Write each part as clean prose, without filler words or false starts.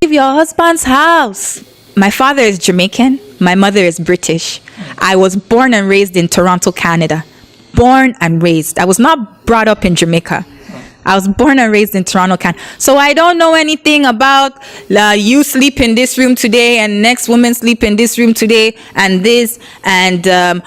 Leave your husband's house. My father is Jamaican. My mother is British. I was born and raised in Toronto, Canada. Born and raised. I was not brought up in Jamaica. I was born and raised in Toronto, Canada. So I don't know anything about you sleep in this room today and next woman sleep in this room today and this and the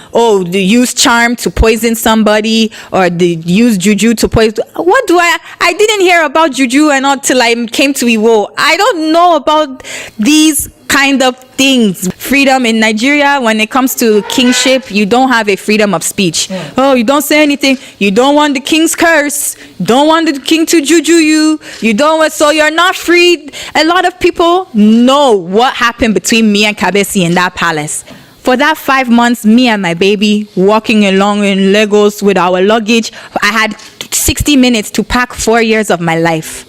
use charm to poison somebody or the use juju to poison. What do I didn't hear about juju and until I came to Iwo. I don't know about these kind of things. Freedom in Nigeria, when it comes to kingship, you don't have a freedom of speech. Oh, you don't say anything. You don't want the king's curse. Don't want the king to juju you. You don't want, so you're not free. A lot of people know what happened between me and Kabesi in that palace. For that 5 months, me and my baby walking along in Lagos with our luggage, I had 60 minutes to pack 4 years of my life.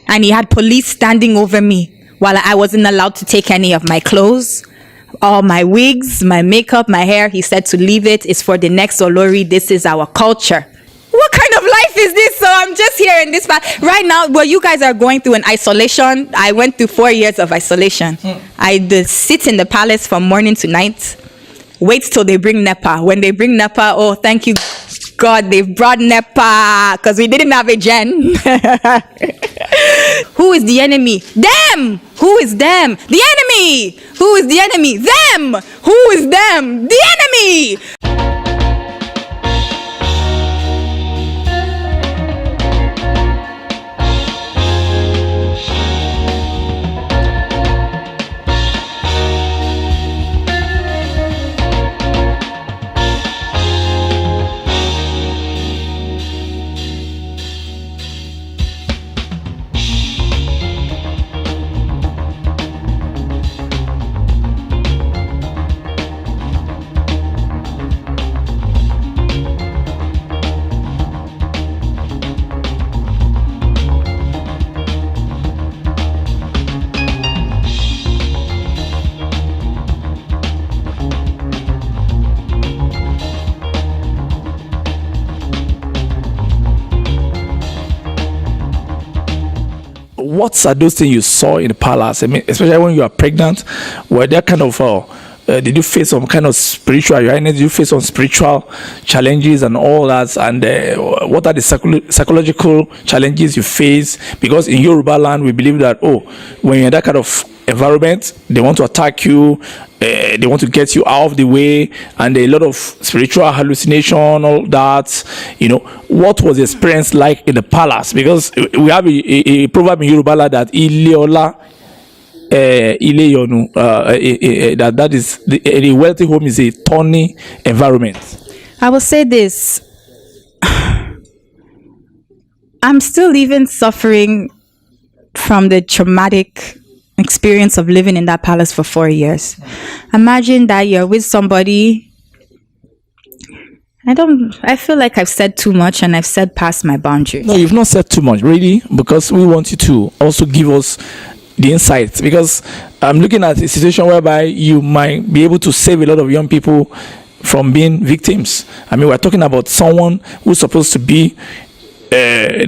And he had police standing over me while I wasn't allowed to take any of my clothes, all my wigs, my makeup, my hair. He said to leave it. It's for the next Olori. This is our culture. What kind of life is this? So I'm just here in this right now. Well, you guys are going through an isolation. I went through 4 years of isolation. I sit in the palace from morning to night. Wait till they bring NEPA. When they bring NEPA, oh, thank you, God, they've brought NEPA because we didn't have a gen. Who is the enemy? Them! Who is them? The enemy! Who is the enemy? Them! Who is them? The enemy! What are those things you saw in the palace? I mean, especially when you are pregnant, were there kind of did you face some kind of spiritual? Did you face some spiritual challenges and all that? And what are the psychological challenges you face? Because in Yoruba land, we believe that when you're in that kind of environment, they want to attack you, they want to get you out of the way, and a lot of spiritual hallucination, all that. What was the experience like in the palace? Because we have a proverb in Yoruba land that Ileola. That is a wealthy home is a thorny environment. I will say this. I'm still even suffering from the traumatic experience of living in that palace for 4 years. Imagine that you're with somebody. I feel like I've said too much and I've said past my boundaries. No, you've not said too much, really, because we want you to also give us the insights, because I'm looking at a situation whereby you might be able to save a lot of young people from being victims. I mean, we're talking about someone who's supposed to be what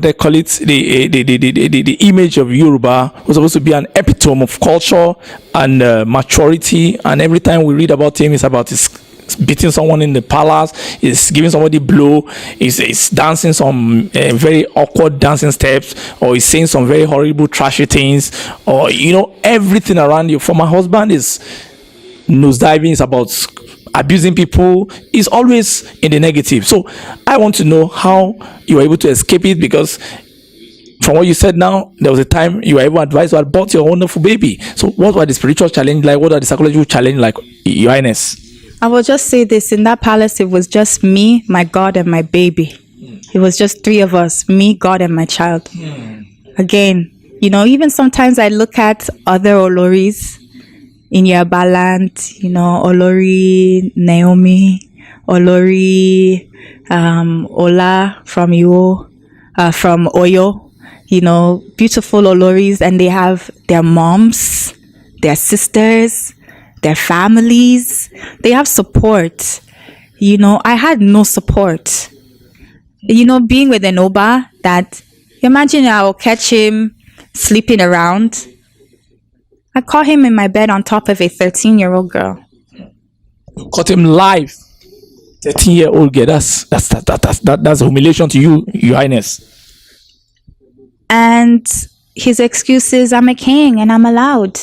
they call it, the image of Yoruba, who's supposed to be an epitome of culture and maturity. And every time we read about him, it's about his beating someone in the palace, is giving somebody blow, is dancing some very awkward dancing steps, or is saying some very horrible trashy things, or everything around you. For my husband is nosediving, is about abusing people, is always in the negative. So I want to know how you were able to escape it, because from what you said now, there was a time you were able to advise about your wonderful baby. So what were the spiritual challenges like? What are the psychological challenges like, Your Highness? I will just say this. In that palace, it was just me, my God, and my baby. It was just 3 of us, me, God, and my child. Again, even sometimes I look at other Oloris in Yoruba land, Olori, Naomi, Olori, Ola from from Oyo, beautiful Oloris, and they have their moms, their sisters, their families. They have support. I had no support. Being with an Oba, that imagine I'll catch him sleeping around. I caught him in my bed on top of a 13-year-old girl. You caught him live. 13-year-old girl. That's humiliation to you, Your Highness. And his excuse is, I'm a king and I'm allowed.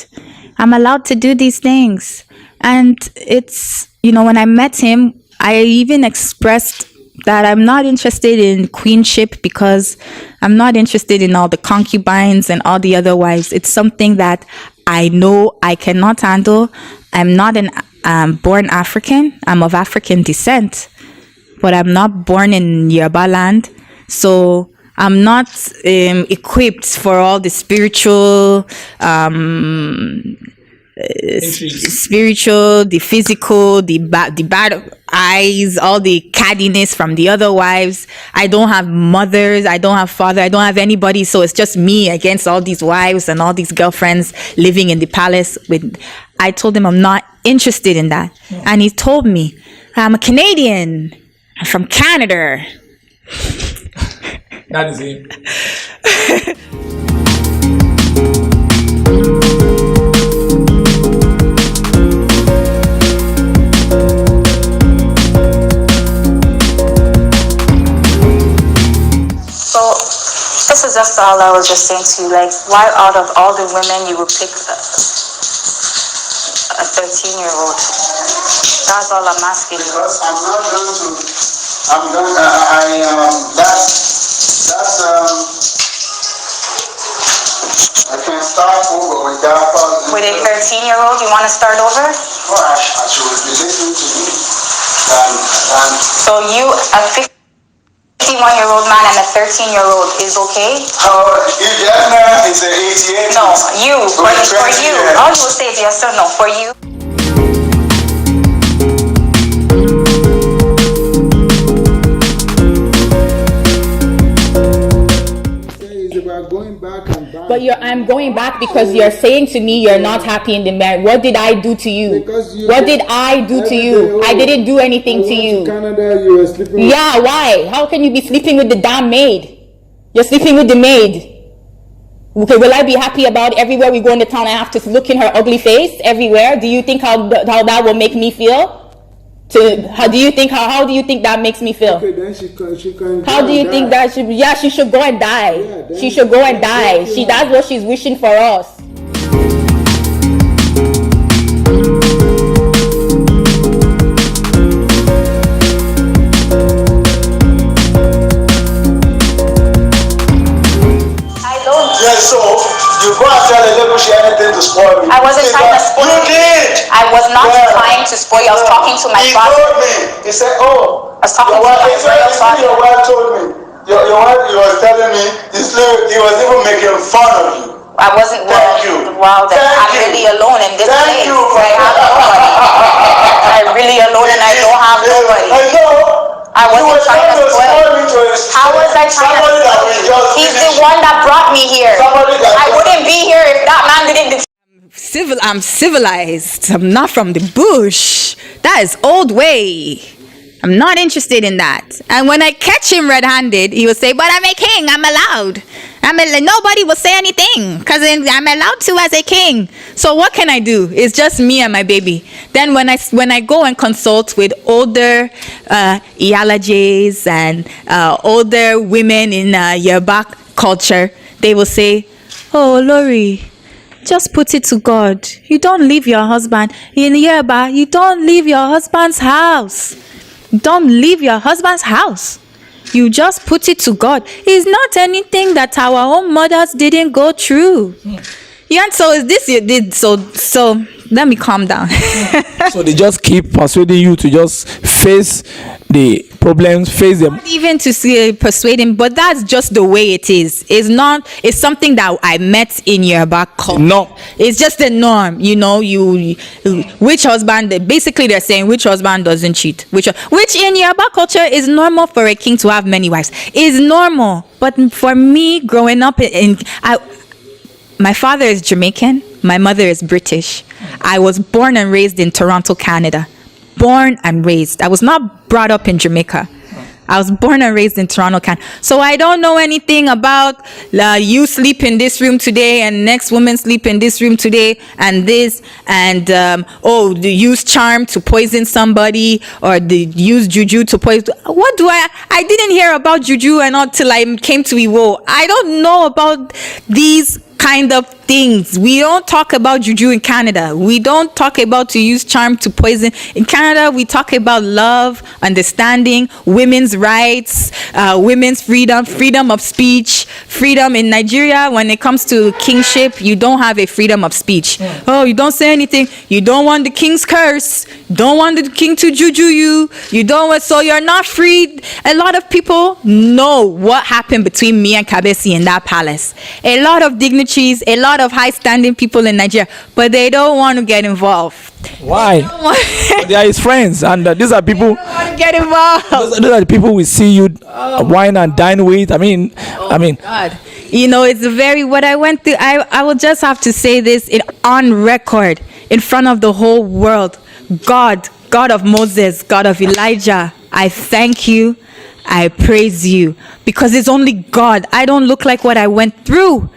I'm allowed to do these things. And it's, when I met him, I even expressed that I'm not interested in queenship because I'm not interested in all the concubines and all the other wives. It's something that I know I cannot handle. I'm not an born African. I'm of African descent, but I'm not born in Yoruba land. So I'm not equipped for all the spiritual, the physical, the bad eyes, all the cattiness from the other wives. I don't have mothers, I don't have father, I don't have anybody. So it's just me against all these wives and all these girlfriends living in the palace. I told him I'm not interested in that. Yeah. And he told me, I'm a Canadian. I'm from Canada. That is him. So this is just all I was just saying to you, like, why out of all the women you would pick a 13-year-old? That's all I'm asking. Because I'm not going to. I can start over with that. With a 13-year-old, you want to start over? Well, I should be listening to me. So you, a 51-year-old man and a 13-year-old is okay? If that man is an 88. No, you. For you. All you will say is yes or no. For you. But I'm going back because you're saying to me you're not happy in the marriage. What did I do to you? What did I do to you? I didn't do anything to you. Canada, you were sleeping. Yeah, why? How can you be sleeping with the damn maid? You're sleeping with the maid. Okay, will I be happy about everywhere we go in the town I have to look in her ugly face everywhere? Do you think how that will make me feel? How do you think that makes me feel? Okay, then she can how do you think that she should go and die? Yeah, she should go and die. That's what she's wishing for us. Yes, so you go and tell the lady she anything to spoil me. I wasn't trying to spoil you. You did. I was not trying to spoil you. I was talking to my father. He told me. He said, "Oh, I was talking to my father." Your wife told me. Your wife, he was telling me. He was even making fun of you. I wasn't. Thank you. Wow, then I'm really alone in this place. Thank you. I have nobody. I'm really alone and I don't have nobody. I know. I wasn't trying to spoil you. How was I trying to spoil you? He's the one that brought me here. I wouldn't be here if that man didn't. I'm civilized. I'm not from the bush. That is old way. I'm not interested in that. And when I catch him red-handed, he will say, but I'm a king. I'm allowed. Nobody will say anything because I'm allowed to as a king. So what can I do? It's just me and my baby. Then when I go and consult with older iyalajes and older women in Yoruba culture, they will say, oh, Olori, just put it to God. You don't leave your husband. In Yoruba, you don't leave your husband's house. Don't leave your husband's house. You just put it to God. It's not anything that our own mothers didn't go through. Yeah, so is this you did? So let me calm down. So they just keep persuading you to just face the problems, face them. Not even to persuade him, but that's just the way it is. It's something that I met in Yoruba culture. No, it's just the norm. Which husband? Basically, they're saying which husband doesn't cheat. Which in Yoruba culture is normal for a king to have many wives. Is normal, but for me, growing up my father is Jamaican. My mother is British. I was born and raised in Toronto, Canada. Born and raised. I was not brought up in Jamaica. I was born and raised in Toronto, Canada. So I don't know anything about you sleep in this room today and next woman sleep in this room today and this and the use charm to poison somebody or the use juju to poison. What do I didn't hear about juju and until I came to Iwo. I don't know about these kind of things. We don't talk about juju in Canada. We don't talk about to use charm to poison. In Canada, we talk about love, understanding, women's rights, women's freedom of speech, freedom. In Nigeria, when it comes to kingship, you don't have a freedom of speech. Oh, you don't say anything. You don't want the king's curse. You don't want the king to juju you. You don't want, so you're not free. A lot of people know what happened between me and Kabesi in that palace. A lot of dignitaries, a lot of high-standing people in Nigeria, but they don't want to get involved. Why? They are his friends, and these are people. They don't want to get involved. Those are the people we see you wine and dine with. I mean, God. You know, it's very what I went through. I will just have to say this on record in front of the whole world. God of Moses, God of Elijah, I thank you. I praise you because it's only God. I don't look like what I went through.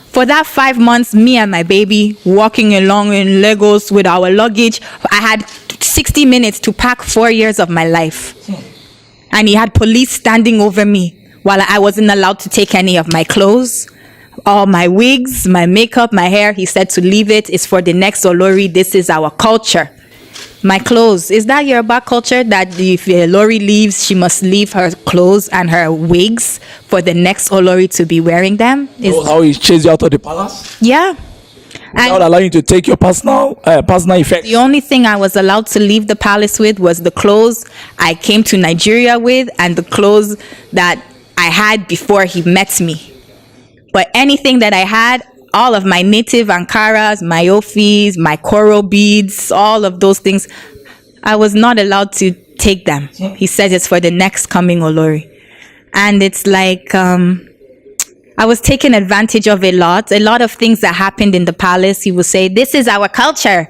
For that 5 months, me and my baby walking along in Lagos with our luggage, I had 60 minutes to pack 4 years of my life. And he had police standing over me while I wasn't allowed to take any of my clothes, all my wigs, my makeup, my hair. He said to leave it. It's for the next Olori. This is our culture. My clothes. Is that Yoruba culture that if Olori leaves, she must leave her clothes and her wigs for the next Olori to be wearing them? how he chased you out of the palace? Yeah. Without allowing you to take your personal effects. The only thing I was allowed to leave the palace with was the clothes I came to Nigeria with and the clothes that I had before he met me. But anything that I had, all of my native Ankaras, my Ofis, my coral beads, all of those things, I was not allowed to take them. He says it's for the next coming Olori. And it's like, I was taken advantage of a lot of things that happened in the palace. He would say, this is our culture.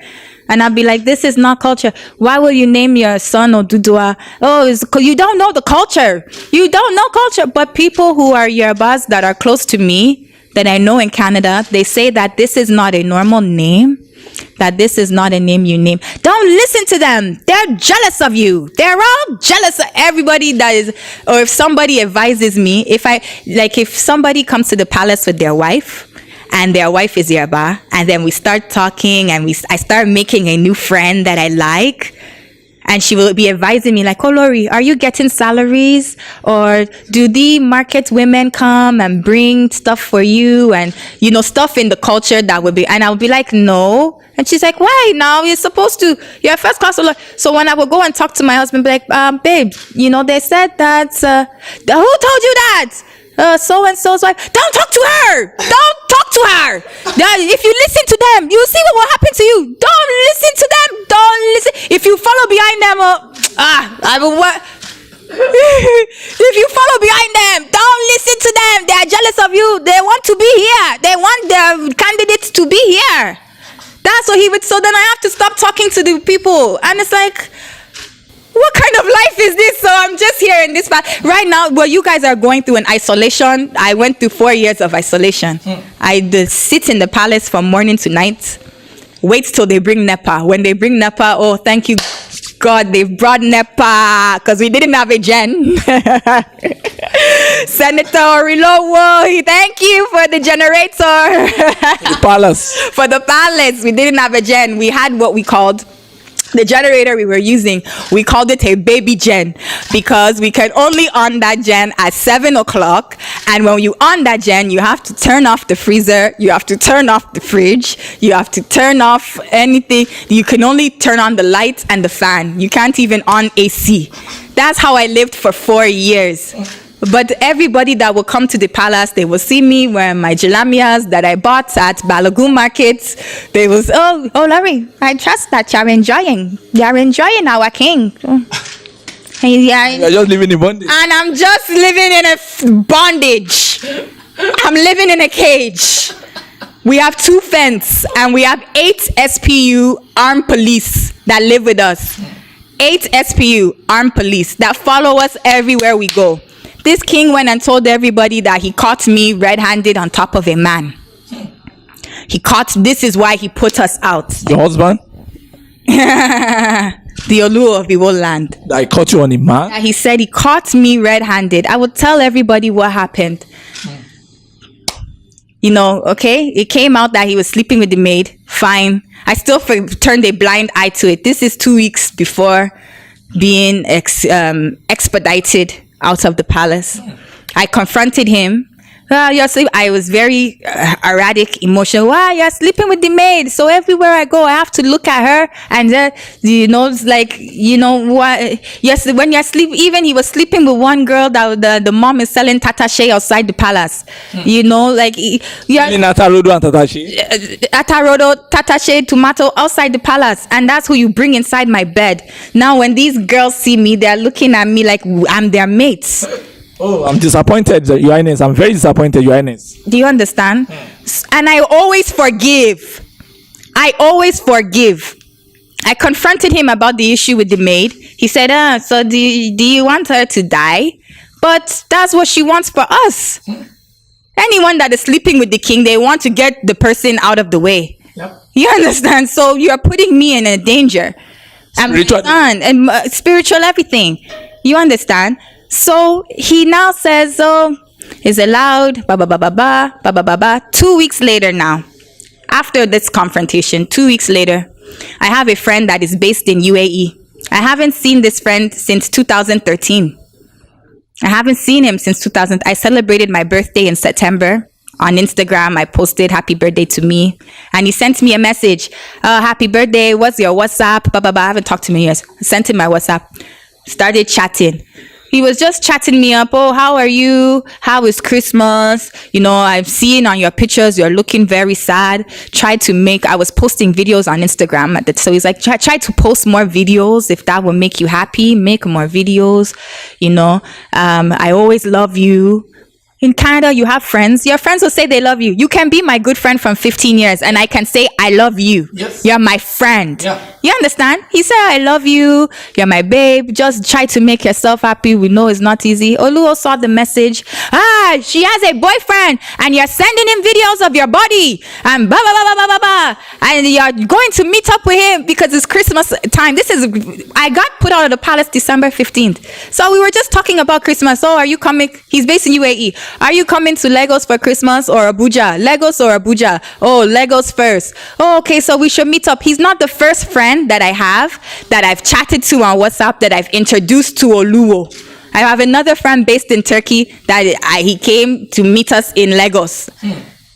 And I'd be like, this is not culture. Why will you name your son Odudua? Oh, you don't know the culture. You don't know culture. But people who are Yorubas that are close to me, that I know in Canada, they say that this is not a normal name, that this is not a name you name. Don't listen to them. They're jealous of you. They're all jealous of everybody that is, or if somebody advises me, if somebody comes to the palace with their wife, and their wife is Yoruba, and then we start talking, and I start making a new friend that I like, and she will be advising me like, oh, Olori, are you getting salaries? Or do the market women come and bring stuff for you? And, stuff in the culture that would be, and I would be like, no. And she's like, why now? You're supposed to, you're a first class Olori. So when I would go and talk to my husband, be like, babe, they said that, who told you that? So-and-so's wife. Don't talk to her. Don't talk to her. If you listen to them, you'll see what will happen to you. Don't listen to them. Don't listen. If you follow behind them, if you follow behind them, don't listen to them. They are jealous of you. They want to be here. They want their candidates to be here. That's what he would. So then I have to stop talking to the people. And it's like, what kind of life is this? So I'm just here in this right now. Well, you guys are going through an isolation. I went through 4 years of isolation. I sit in the palace from morning to night. Wait till they bring NEPA. When they bring NEPA, oh, thank you, God, they've brought NEPA because we didn't have a gen. Senator Oluwo, thank you for the generator. The palace. For the palace, we didn't have a gen. We had what we called the generator we were using, we called it a baby gen because we can only on that gen at 7 o'clock. And when you on that gen, you have to turn off the freezer, you have to turn off the fridge, you have to turn off anything. You can only turn on the lights and the fan. You can't even on AC. That's how I lived for 4 years. But everybody that will come to the palace, they will see me wearing my jalamias that I bought at Balogun markets. They will say, oh, Olori, I trust that you're enjoying. You're enjoying our king. You're just living in bondage. And I'm just living in a bondage. I'm living in a cage. We have 2 fence and we have 8 SPU armed police that live with us. 8 SPU, armed police, that follow us everywhere we go. This king went and told everybody that he caught me red-handed on top of a man. This is why he put us out. Your husband? The Oluwo of the whole land. I caught you on a man? He said he caught me red-handed. I would tell everybody what happened. You know, okay? It came out that he was sleeping with the maid. Fine. I still turned a blind eye to it. This is 2 weeks before being expedited out of the palace. I confronted him. I was very erratic, emotional. Wow, you're sleeping with the maid. So everywhere I go, I have to look at her. And it's like, what? Yes, when you're sleeping, even he was sleeping with one girl that the mom is selling tatashe outside the palace. Like Atarodo and Tatashi? Atarodo, tatashe, tomato outside the palace. And that's who you bring inside my bed. Now, when these girls see me, they're looking at me like I'm their mates. Oh, I'm disappointed, Your Highness. I'm very disappointed, Your Highness. Do you understand? And I always forgive. I confronted him about the issue with the maid. He said, so do you want her to die? But that's what she wants for us. Anyone that is sleeping with the king, they want to get the person out of the way. Yep. You understand? So you're putting me in a danger. Spiritual. And spiritual everything. You understand? So he now says, is allowed, 2 weeks later now, after this confrontation, 2 weeks later, I have a friend that is based in UAE. I haven't seen this friend since 2013. I haven't seen him since 2000. I celebrated my birthday in September. On Instagram, I posted happy birthday to me. And he sent me a message. Happy birthday. What's your WhatsApp? I haven't talked to him in years. I sent him my WhatsApp. Started chatting. He was just chatting me up. Oh, how are you? How is Christmas? I've seen on your pictures, you're looking very sad. I was posting videos on Instagram. So he's like, try to post more videos. If that will make you happy, make more videos. I always love you. In Canada, you have friends. Your friends will say they love you. You can be my good friend from 15 years and I can say, I love you. Yes. You're my friend. Yeah. You understand? He said, I love you. You're my babe. Just try to make yourself happy. We know it's not easy. Oluwo saw the message. She has a boyfriend and you're sending him videos of your body and blah, blah, blah, blah, blah, blah. And you're going to meet up with him because it's Christmas time. I got put out of the palace December 15th. So we were just talking about Christmas. Oh, are you coming? He's based in UAE. Are you coming to Lagos for Christmas or Abuja? Lagos or Abuja? Oh, Lagos first. Oh, okay, so we should meet up. He's not the first friend that I have that I've chatted to on WhatsApp that I've introduced to Oluwo. I have another friend based in Turkey that he came to meet us in Lagos.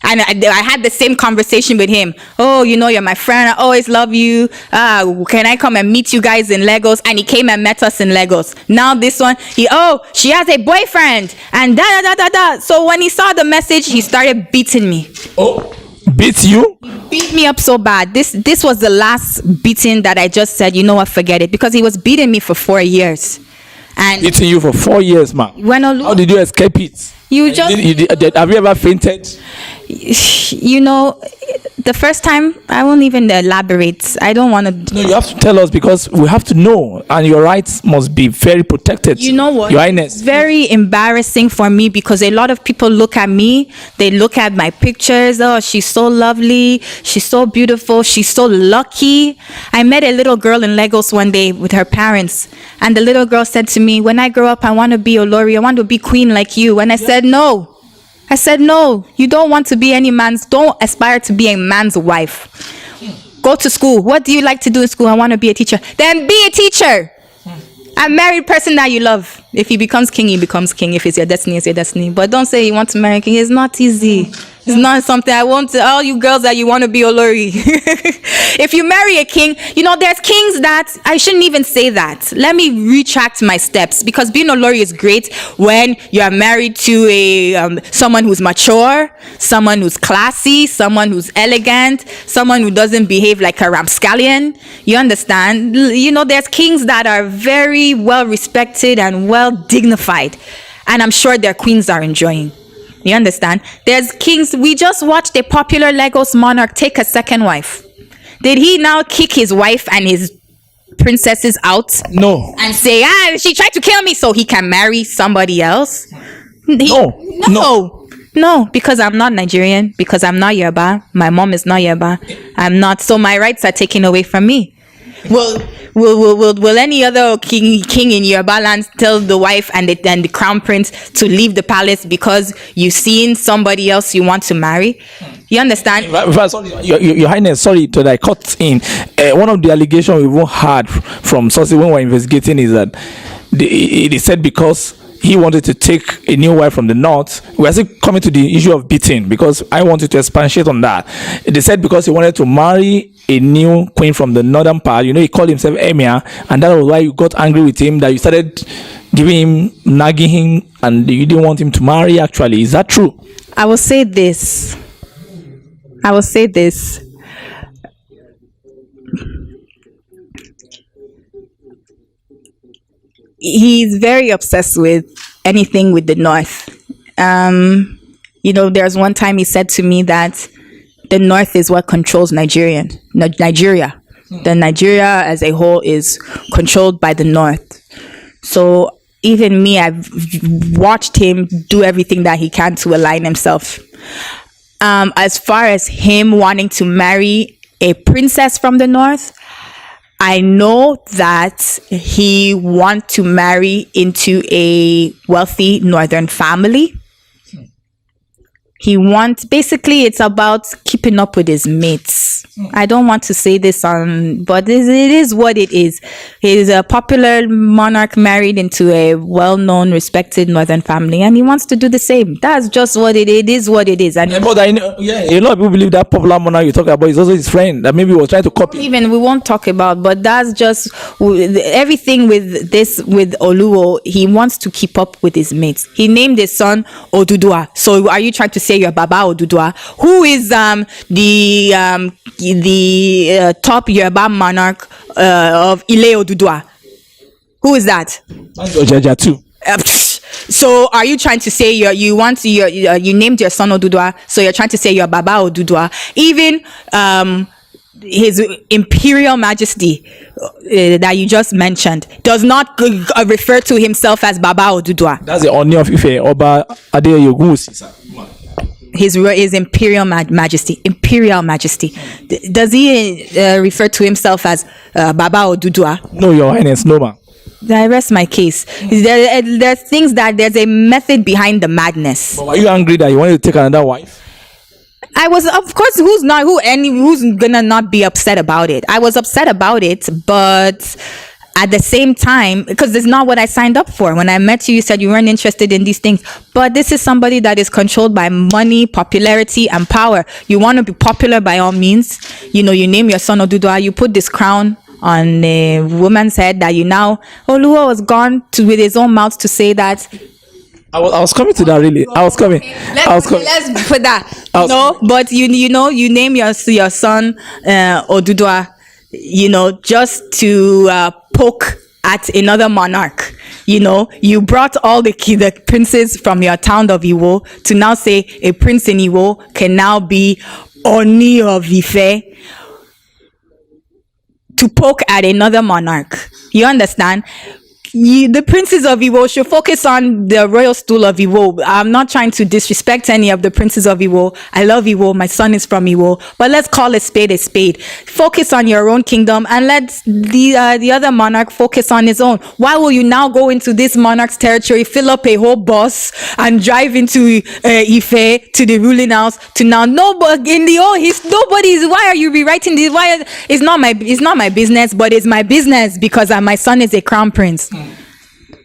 And I had the same conversation with him. Oh, you're my friend. I always love you. Can I come and meet you guys in Lagos? And he came and met us in Lagos. Now this one, she has a boyfriend. And da. So when he saw the message, he started beating me. Oh, beat you? Beat me up so bad. This was the last beating that I just said, you know what, forget it. Because he was beating me for 4 years. And beating you for 4 years, man. How did you escape it? Have you ever fainted? The first time, I won't even elaborate. I don't want to. No, you have to tell us because we have to know, and your rights must be very protected. You know what? Your Highness. It's very embarrassing for me because a lot of people look at me. They look at my pictures. Oh, she's so lovely. She's so beautiful. She's so lucky. I met a little girl in Lagos one day with her parents, and the little girl said to me, "When I grow up, I want to be Olori. I want to be queen like you." And I said, "No." I said, no, you don't want to be don't aspire to be a man's wife. Go to school. What do you like to do in school? I want to be a teacher. Then be a teacher. A married person that you love. If he becomes king, he becomes king. If it's your destiny, it's your destiny. But don't say you want to marry a king. It's not easy. It's not something I want to, all you girls that you want to be Olori. If you marry a king, there's kings that, I shouldn't even say that. Let me retract my steps because being Olori is great when you are married to someone who's mature, someone who's classy, someone who's elegant, someone who doesn't behave like a rapscallion. You understand? There's kings that are very well respected and well dignified. And I'm sure their queens are enjoying. You understand? There's kings. We just watched a popular Lagos monarch take a second wife. Did he now kick his wife and his princesses out No. and say, she tried to kill me so he can marry somebody else? No, because I'm not Nigerian, because I'm not Yoruba. My mom is not Yoruba. I'm not, so my rights are taken away from me. Will any other king in Yoruba land tell the wife and the crown prince to leave the palace because you've seen somebody else you want to marry? You understand? Your Highness, sorry to cut in. One of the allegations we even had from sources when we were investigating is that they said because he wanted to take a new wife from the north. We are still coming to the issue of beating because I wanted to expatiate on that. They said because he wanted to marry a new queen from the northern part, he called himself Emir, and that was why you got angry with him, that you started giving him, nagging him, and you didn't want him to marry actually. Is that true? I will say this. He's very obsessed with anything with the north. There's one time he said to me that the north is what controls Nigeria. The Nigeria as a whole is controlled by the north. So even me, I've watched him do everything that he can to align himself. As far as him wanting to marry a princess from the north, I know that he wants to marry into a wealthy northern family. Basically, it's about keeping up with his mates. I don't want to say this but it is what it is. He's a popular monarch married into a well-known, respected northern family, and he wants to do the same. That's just what it is. What it is. And but a lot of people believe that popular monarch you talk about is also his friend that maybe he was trying to copy. Even we won't talk about, but that's just everything with Oluwo. He wants to keep up with his mates. He named his son Oduduwa. So are you trying to say you're Baba Oduduwa? Who is the top Yoruba monarch of Ile Oduduwa? Who is that? Ojaja too. So are you trying to say you named your son Oduduwa, so you're trying to say you're Baba Oduduwa? Even His Imperial Majesty that you just mentioned does not refer to himself as Baba Oduduwa. That's the Oni of Ife, Oba Adeyogunwusi. His Imperial Majesty. Does he refer to himself as Baba Oduduwa? No, Your Highness, no, ma'am. I rest my case. There's things that there's a method behind the madness. But were you angry that you wanted to take another wife? I was, of course, who's gonna not be upset about it? I was upset about it, but at the same time, because it's not what I signed up for. When I met you, you said you weren't interested in these things. But this is somebody that is controlled by money, popularity, and power. You want to be popular by all means. You name your son Oduduwa, you put this crown on a woman's head that Oluwo was gone with his own mouth to say that. I was coming to that, really. I was coming. Let's put that. But you name your son Oduduwa, just to poke at another monarch. You brought all the princes from your town of Iwo to now say a prince in Iwo can now be Oni of Ife, to poke at another monarch. You understand? The princes of Iwo should focus on the royal stool of Iwo. I'm not trying to disrespect any of the princes of Iwo. I love Iwo. My son is from Iwo. But let's call a spade a spade. Focus on your own kingdom and let the other monarch focus on his own. Why will you now go into this monarch's territory, fill up a whole bus and drive into Ife to the ruling house to now? Nobody's. Why are you rewriting this? Why? It's not my business, but it's my business because my son is a crown prince.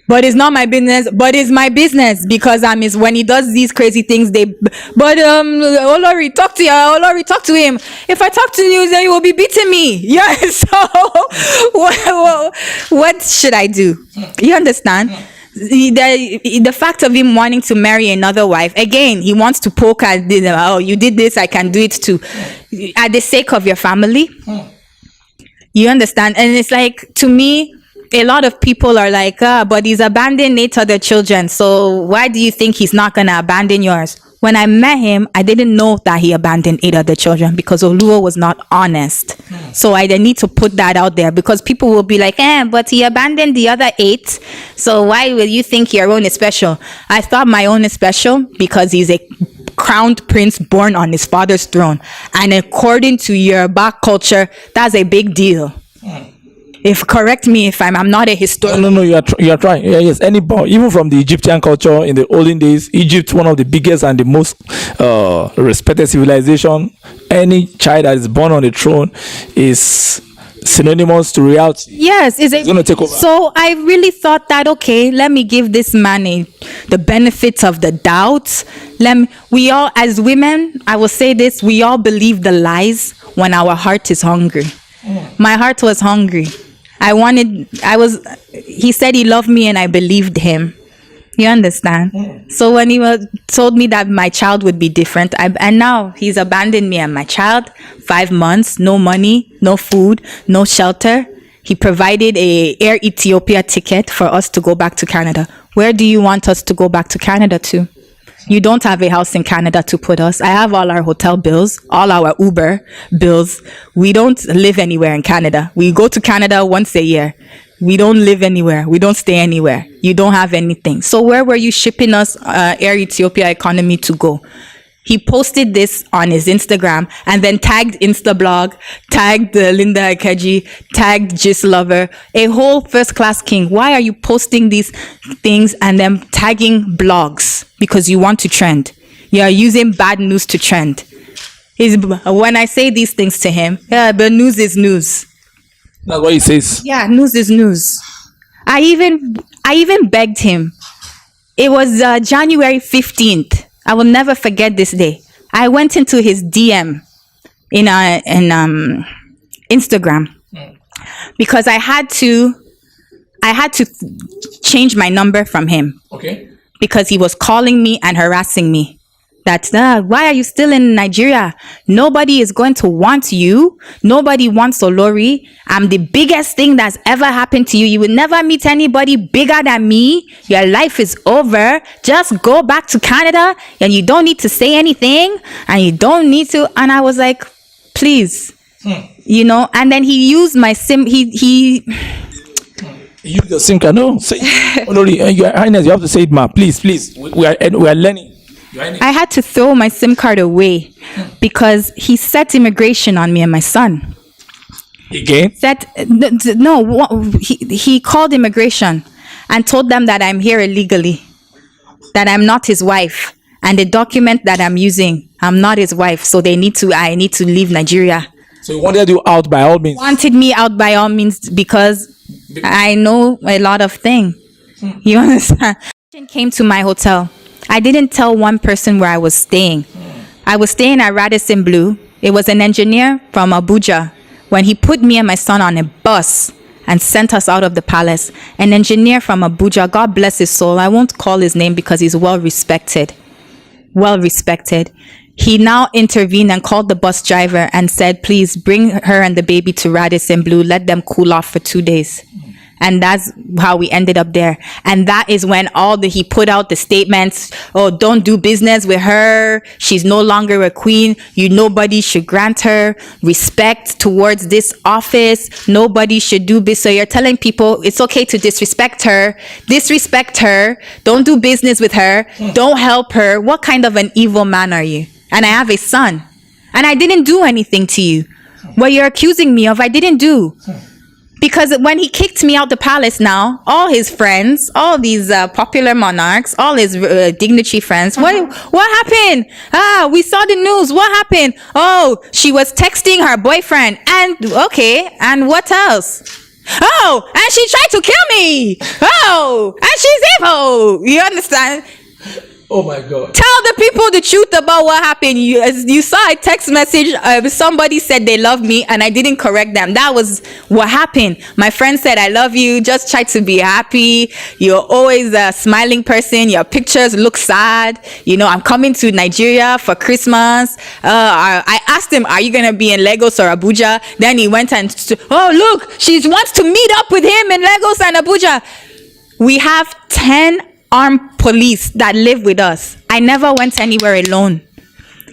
But it's not my business, but it's my business because when he does these crazy things, Olori, talk to him. If I talk to you, then you will be beating me. Yeah, so what should I do? You understand? The fact of him wanting to marry another wife, again, he wants to poke at, you did this, I can do it too. At the sake of your family. You understand? And it's like, to me, a lot of people are like, but he's abandoned 8 other children. So why do you think he's not going to abandon yours? When I met him, I didn't know that he abandoned 8 other children because Oluwo was not honest. So I then need to put that out there because people will be like, but he abandoned the other 8. So why will you think your own is special? I thought my own is special because he's a crowned prince born on his father's throne. And according to Yoruba culture, that's a big deal. Correct me if I'm not a historian. No, you are trying. Yeah, yes. Even from the Egyptian culture in the olden days, Egypt, one of the biggest and the most respected civilization. Any child that is born on the throne is synonymous to reality. Yes, it's going to take over. So I really thought that, okay, let me give this man the benefits of the doubt. We all, as women, I will say this, we all believe the lies when our heart is hungry. My heart was hungry. He said he loved me and I believed him. You understand? So when he told me that my child would be different, and now he's abandoned me and my child, 5 months, no money, no food, no shelter. He provided a Air Ethiopia ticket for us to go back to Canada. Where do you want us to go back to Canada to? You don't have a house in Canada to put us. I have all our hotel bills, all our Uber bills. We don't live anywhere in Canada. We go to Canada once a year. We don't live anywhere. We don't stay anywhere. You don't have anything. So where were you shipping us Air Ethiopia economy to go? He posted this on his Instagram and then tagged Instablog, tagged Linda Akeji, tagged Gist Lover, a whole first class king. Why are you posting these things and then tagging blogs? Because you want to trend. You are using bad news to trend. When I say these things to him, but news is news. That's what he says. Yeah, news is news. I even begged him. It was January 15th. I will never forget this day. I went into his DM in Instagram because I had to change my number from him. Okay. Because he was calling me and harassing me. That why are you still in Nigeria? Nobody is going to want you. Nobody wants Olori. I'm the biggest thing that's ever happened to you. You will never meet anybody bigger than me. Your life is over. Just go back to Canada and you don't need to say anything and you don't need to. And I was like, please, and then he used my SIM. He used the SIM card. No, say, Olori, Your Highness, you have to say it, ma. Please. We are learning. I had to throw my SIM card away because he set immigration on me and my son. Again? He called immigration and told them that I'm here illegally, that I'm not his wife, and the document that I'm using, I'm not his wife, so I need to leave Nigeria. So he wanted you out by all means? Wanted me out by all means because I know a lot of things. You understand? Came to my hotel. I didn't tell one person where I was staying. I was staying at Radisson Blu. It was an engineer from Abuja. When he put me and my son on a bus and sent us out of the palace, an engineer from Abuja, God bless his soul, I won't call his name because he's well respected. He now intervened and called the bus driver and said, please bring her and the baby to Radisson Blu. Let them cool off for 2 days. And that's how we ended up there. And that is when he put out the statements, don't do business with her. She's no longer a queen. Nobody should grant her respect towards this office. Nobody should do business. So you're telling people it's okay to disrespect her. Don't do business with her. Don't help her. What kind of an evil man are you? And I have a son. And I didn't do anything to you. What you're accusing me of, I didn't do. Because when he kicked me out the palace now, all his friends, all these popular monarchs, all his dignitary friends, what happened? We saw the news. What happened? Oh, she was texting her boyfriend. And and what else? Oh, and she tried to kill me. Oh, and she's evil. You understand? Oh my God. Tell the people the truth about what happened. You saw a text message. Somebody said they love me and I didn't correct them. That was what happened. My friend said, I love you. Just try to be happy. You're always a smiling person. Your pictures look sad. I'm coming to Nigeria for Christmas. I asked him, are you going to be in Lagos or Abuja? Then he went and, look, she wants to meet up with him in Lagos and Abuja. We have 10 armed police that live with us. I never went anywhere alone.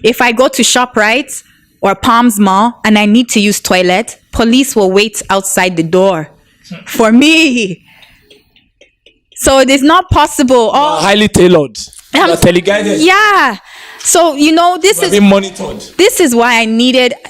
If I go to ShopRite or Palms Mall and I need to use toilet, police will wait outside the door for me. So it is not possible. Highly tailored. Teleguided. Yeah. So, this is being monitored. This is why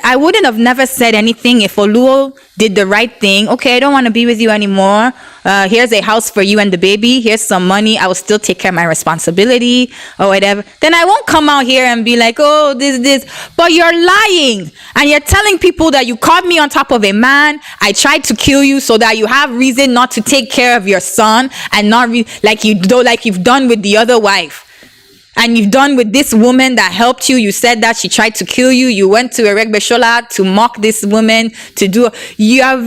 I wouldn't have never said anything if Oluwo did the right thing. Okay, I don't want to be with you anymore. Here's a house for you and the baby. Here's some money. I will still take care of my responsibility or whatever. Then I won't come out here and be like, oh, this. But you're lying. And you're telling people that you caught me on top of a man. I tried to kill you so that you have reason not to take care of your son and not like you've done with the other wife. And you've done with this woman that helped you. You said that she tried to kill you. You went to Eregbeshola to mock this woman you are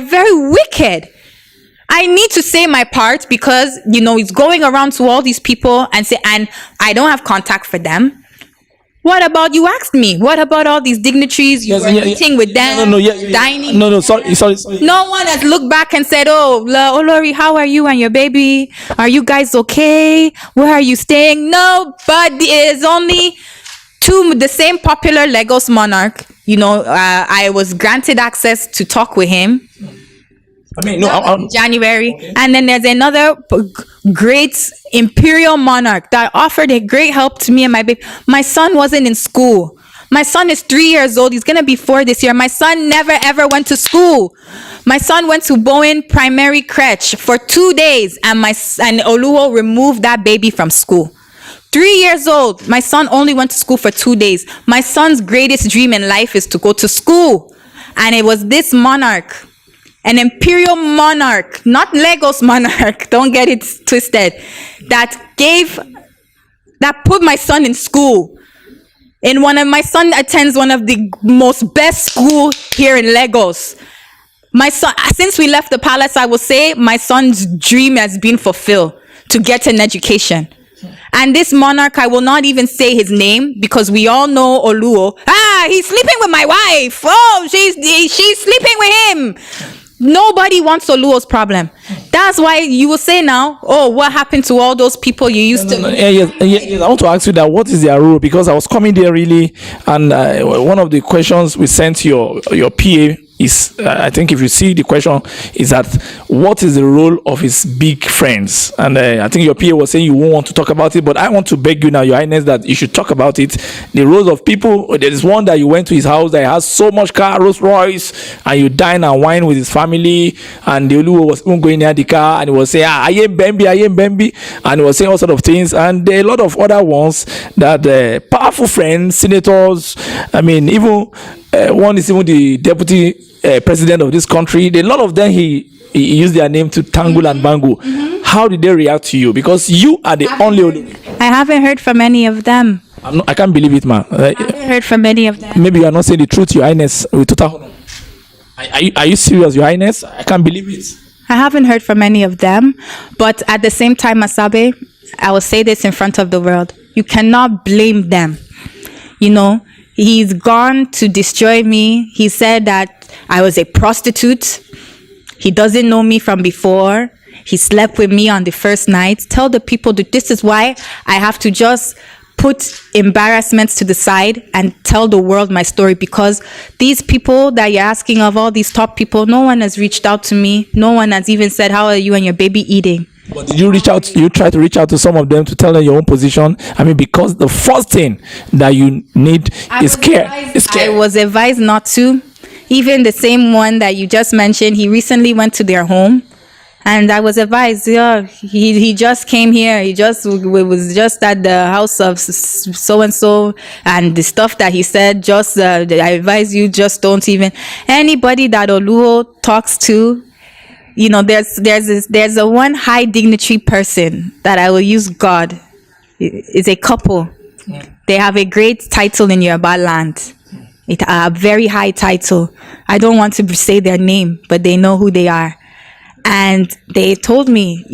very wicked. I need to say my part because, it's going around to all these people and I don't have contact for them. What about, you asked me, what about all these dignitaries? You were eating with them, dining. No, sorry. No one has looked back and said, oh, Olori, how are you and your baby? Are you guys okay? Where are you staying? No, but it is only the same popular Lagos monarch. I was granted access to talk with him. January. Okay. And then there's another great imperial monarch that offered a great help to me and my baby. My son wasn't in school. My son is 3 years old. He's going to be 4 this year. My son never ever went to school. My son went to Bowen Primary Crèche for 2 days and Oluwo removed that baby from school. 3 years old. My son only went to school for 2 days. My son's greatest dream in life is to go to school. And it was this monarch, an imperial monarch, not Lagos monarch, don't get it twisted, that put my son in school. My son attends one of the most best school here in Lagos. My son, since we left the palace, I will say my son's dream has been fulfilled to get an education. And this monarch, I will not even say his name because we all know Oluwo. He's sleeping with my wife. Oh, she's sleeping with him. Nobody wants Oluwo's problem. That's why you will say now, oh, what happened to all those people you used to... Yes, I want to ask you that, what is their role? Because I was coming there really, and one of the questions we sent to your PA is, I think if you see the question, is that what is the role of his big friends? And I think your PA was saying you won't want to talk about it, but I want to beg you now, Your Highness, that you should talk about it. The roles of people. There is one that you went to his house that has so much car, Rolls Royce, and you dine and wine with his family, and the Oluwo was even going near the car and he was saying, I am Bambi, and he was saying all sort of things. And there are a lot of other ones that powerful friends, senators, I mean, even one is even the deputy president of this country. A lot of them, he used their name to tangle and bangle. How did they react to you? Because you are the only... I haven't heard from any of them. I can't believe it, man. I haven't heard from any of them. Maybe you are not saying the truth, Your Highness. With total honor. Are you serious, Your Highness? I can't believe it. I haven't heard from any of them. But at the same time, Masabe, I will say this in front of the world. You cannot blame them. He's gone to destroy me. He said that I was a prostitute. He doesn't know me from before. He slept with me on the first night. Tell the people that this is why I have to just put embarrassments to the side and tell the world my story, because these people that you're asking of, all these top people, no one has reached out to me. No one has even said, how are you and your baby eating? But did you reach out? You try to reach out to some of them to tell them your own position? I mean, because the first thing that you need is care. I was advised not to. Even the same one that you just mentioned, he recently went to their home, and I was advised. Yeah, he just came here. Was just at the house of so and so, and the stuff that he said. I advise you, just don't even anybody that Oluwo talks to. There's a one high dignitary person that I will use. God is a couple. They have a great title in Yoruba land. A very high title. I don't want to say their name, but they know who they are. And they told me,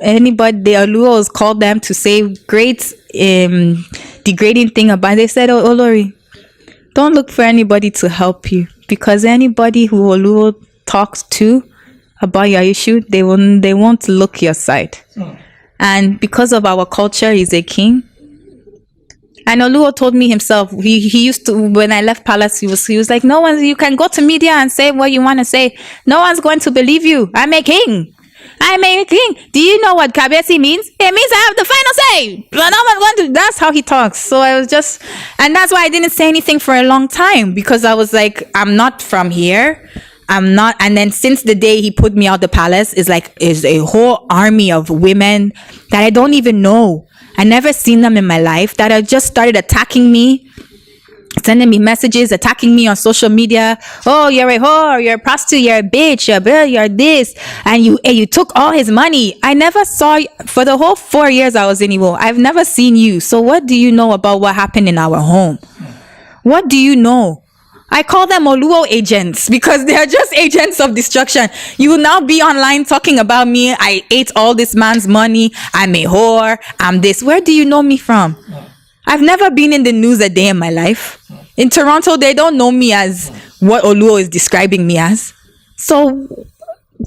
anybody, the Oluwos called them to say great degrading thing about it. They said, oh, Olori, don't look for anybody to help you, because anybody who Oluwo talks to about your issue, they won't look your side. And because of our culture, he's a king. And Oluwo told me himself, he used to, when I left Palace, he was like, no one, you can go to media and say what you want to say. No one's going to believe you. I'm a king. I'm a king. Do you know what Kabesi means? It means I have the final say. But no one's going to, that's how he talks. So I was just, and that's why I didn't say anything for a long time, because I was like, I'm not from here. I'm not. And then since the day he put me out the palace, is a whole army of women that I don't even know. I never seen them in my life, that have just started attacking me, sending me messages, attacking me on social media. Oh, you're a whore, you're a prostitute, you're a bitch, you're this, and you took all his money. I never saw, for the whole 4 years I was in Igbo, I've never seen you. So what do you know about what happened in our home? What do you know? I call them Oluwo agents, because they are just agents of destruction. You will now be online talking about me. I ate all this man's money. I'm a whore. I'm this. Where do you know me from? I've never been in the news a day in my life. In Toronto, they don't know me as what Oluwo is describing me as. So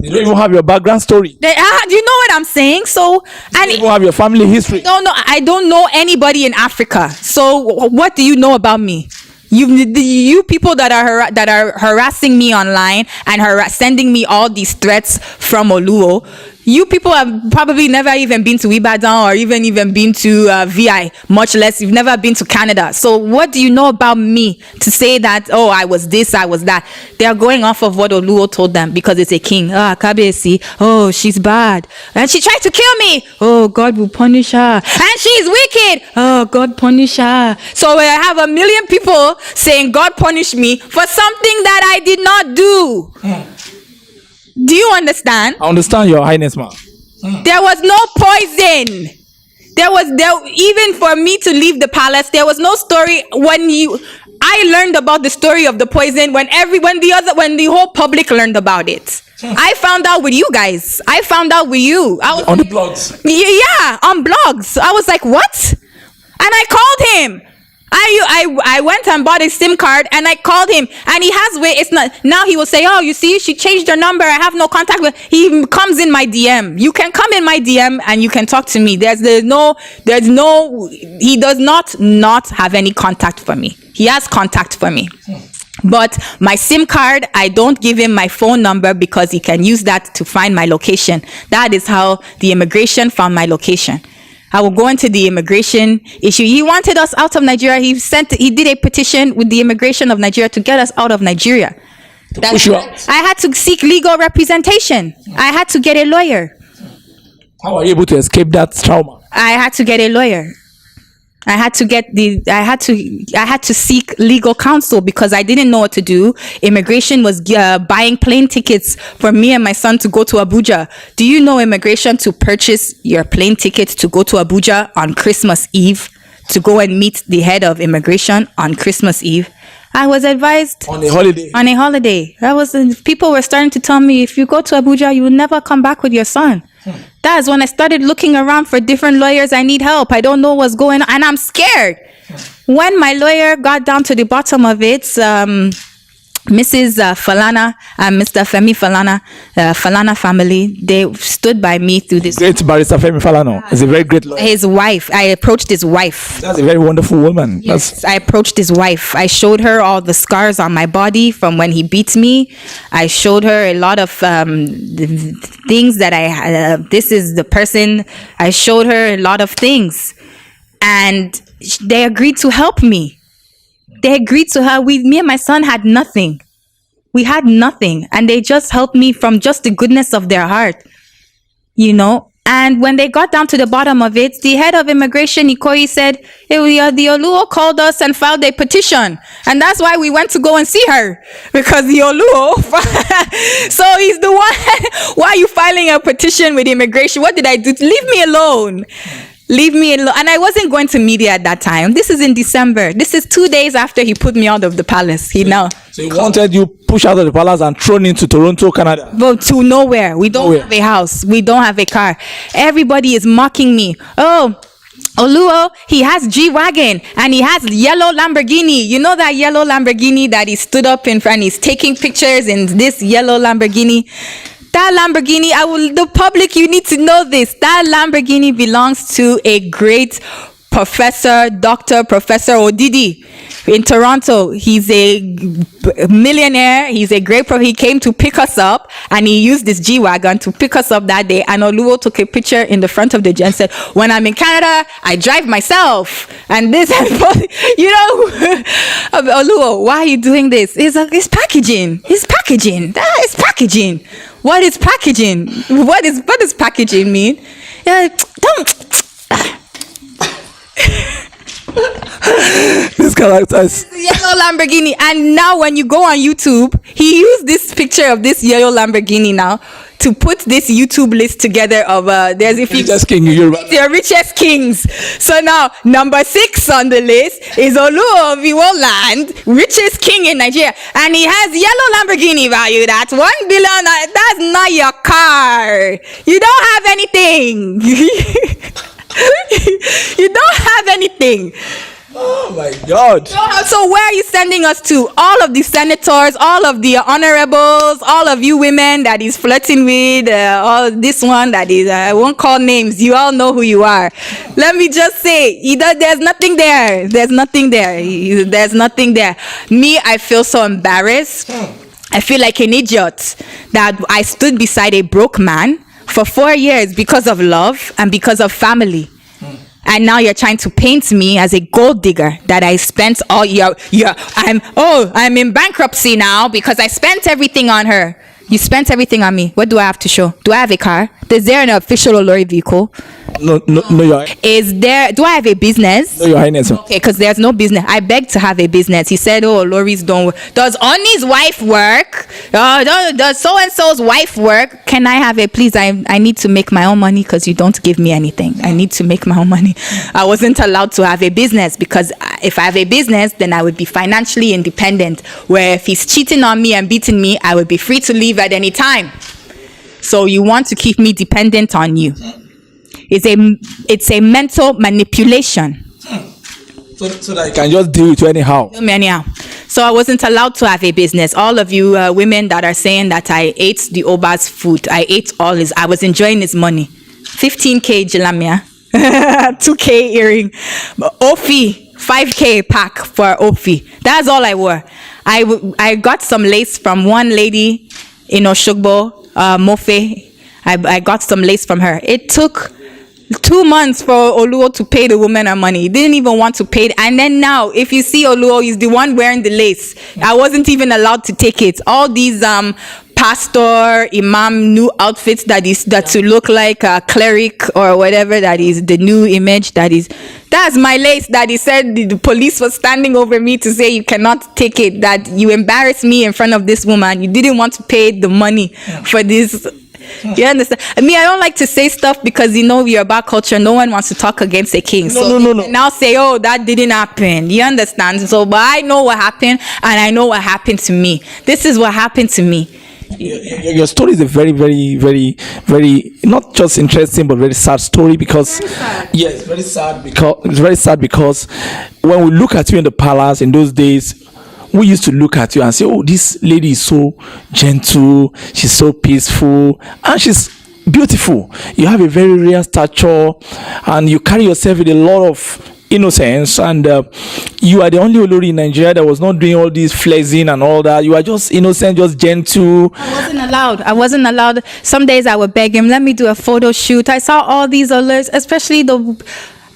you don't even have your background story. do you know what I'm saying? So, and You don't even have your family history. I don't know anybody in Africa. So what do you know about me? You people that are harassing me online and sending me all these threats from Oluwo, you people have probably never even been to Ibadan or even been to VI, much less you've never been to Canada. So what do you know about me to say that, oh, I was this, I was that? They are going off of what Oluwo told them because it's a king. Kabesi, oh, she's bad. And she tried to kill me. Oh, God will punish her. And she's wicked. Oh, God punish her. So I have a million people saying God punish me for something that I did not do. Do you understand? I understand, Your Highness, ma'am. There was no poison. Even for me to leave the palace, there was no story. I learned about the story of the poison when the whole public learned about it. I found out with you guys. I found out with you. On the blogs. Yeah, on blogs. I was like, what? And I called him. I went and bought a SIM card and I called him, and he has it's not now. He will say, oh, you see, she changed her number. I have no contact with. He comes in my DM. You can come in my DM and you can talk to me. He does not have any contact for me. He has contact for me. But my SIM card, I don't give him my phone number because he can use that to find my location. That is how the immigration found my location. I will go into the immigration issue. He wanted us out of Nigeria. He did a petition with the immigration of Nigeria to get us out of Nigeria. Push you out. I had to seek legal representation. I had to get a lawyer. How are you able to escape that trauma? I had to get a lawyer. I had to seek legal counsel because I didn't know what to do. Immigration was buying plane tickets for me and my son to go to Abuja. Do you know immigration to purchase your plane tickets to go to Abuja on Christmas Eve to go and meet the head of immigration on Christmas Eve? I was advised on a holiday. On a holiday. People were starting to tell me, if you go to Abuja, you will never come back with your son. That's when I started looking around for different lawyers. I need help. I don't know what's going on. And I'm scared. When my lawyer got down to the bottom of it, Mrs. Falana and Mr. Femi Falana, Falana family, they stood by me through this. Great barrister Femi Falana is a very great lawyer. His wife, I approached his wife. That's a very wonderful woman. Yes, I approached his wife. I showed her all the scars on my body from when he beat me. I showed her a lot of things that I had. This is the person. I showed her a lot of things. And they agreed to help me. They agreed to her. Me and my son had nothing. We had nothing. And they just helped me from just the goodness of their heart. You know? And when they got down to the bottom of it, the head of immigration, Ikoyi, said, the Oluwo called us and filed a petition. And that's why we went to go and see her. Because the Oluwo, so he's the one, why are you filing a petition with immigration? What did I do? Leave me alone. Leave me alone. And I wasn't going to media at that time. This is in December. This is 2 days after he put me out of the palace. So he wanted you pushed out of the palace and thrown into Toronto, Canada. But to nowhere. We don't have a house. We don't have a car. Everybody is mocking me. Oh, Oluwo, he has G-Wagon and he has yellow Lamborghini. You know that yellow Lamborghini that he stood up in front, he's taking pictures in this yellow Lamborghini. That Lamborghini, the public, you need to know this. That Lamborghini belongs to a great Professor Odidi in Toronto. He's a millionaire. He's a great he came to pick us up, and he used this G-Wagon to pick us up that day. And Oluwo took a picture in the front of the jet and said, when I'm in Canada, I drive myself. And this, you know, Oluwo, why are you doing this? It's packaging. It's packaging. It's packaging. What is packaging? What does packaging mean? Don't. These characters. Yellow Lamborghini, and now when you go on YouTube, he used this picture of this yellow Lamborghini now to put this YouTube list together of Richest king in Europe. the richest kings. So now number 6 on the list is Oluwoofiwo land, richest king in Nigeria, and he has yellow Lamborghini valued at $1 billion. That's not your car. You don't have anything. You don't have anything. Oh my God. So where are you sending us to? All of the senators, all of the honorables, all of you women that he's flirting with, all this one that is, I won't call names. You all know who you are. Let me just say, there's nothing there. There's nothing there. There's nothing there. Me, I feel so embarrassed. I feel like an idiot that I stood beside a broke man for 4 years because of love and because of family. And now you're trying to paint me as a gold digger that I spent all I'm in bankruptcy now because I spent everything on her. You spent everything on me. What do I have to show? Do I have a car? Is there an official Olori vehicle? No, Your Do I have a business? No, Your Highness. Okay, because there's no business. I beg to have a business. He said, oh, Lori's don't work. Does Oni's wife work? Does so-and-so's wife work? Can I have it, please? I need to make my own money because you don't give me anything. I need to make my own money. I wasn't allowed to have a business because if I have a business, then I would be financially independent. Where if he's cheating on me and beating me, I would be free to leave at any time. So you want to keep me dependent on you. It's a mental manipulation. So that you can just deal with you anyhow. So I wasn't allowed to have a business. All of you women that are saying that I ate the Oba's food, I ate all his, I was enjoying his money. 15K Jilamia, 2K earring, Ofi, 5K pack for Ofi. That's all I wore. I got some lace from one lady in Oshogbo, Mofe. I got some lace from her. It took 2 months for Oluwo to pay the woman her money. He didn't even want to pay it. And then now, if you see Oluwo, he's the one wearing the lace. I wasn't even allowed to take it. All these pastor, imam, new outfits that to look like a cleric or whatever, that is the new image that's my lace that he said the police was standing over me to say you cannot take it, that you embarrassed me in front of this woman. You didn't want to pay the money for this. You understand? I don't like to say stuff because you're about culture. No one wants to talk against a king. So no. Now say, oh, that didn't happen. You understand? So, but I know what happened, and I know what happened to me. This is what happened to me. Your story is a very, very, very, very not just interesting but very sad story because it's very sad because when we look at you in the palace in those days, we used to look at you and say, oh, this lady is so gentle, she's so peaceful, and she's beautiful. You have a very rare stature, and you carry yourself with a lot of innocence, and you are the only Olori in Nigeria that was not doing all this flexing and all that. You are just innocent, just gentle. I wasn't allowed. Some days I would beg him, let me do a photo shoot. I saw all these Oloris, especially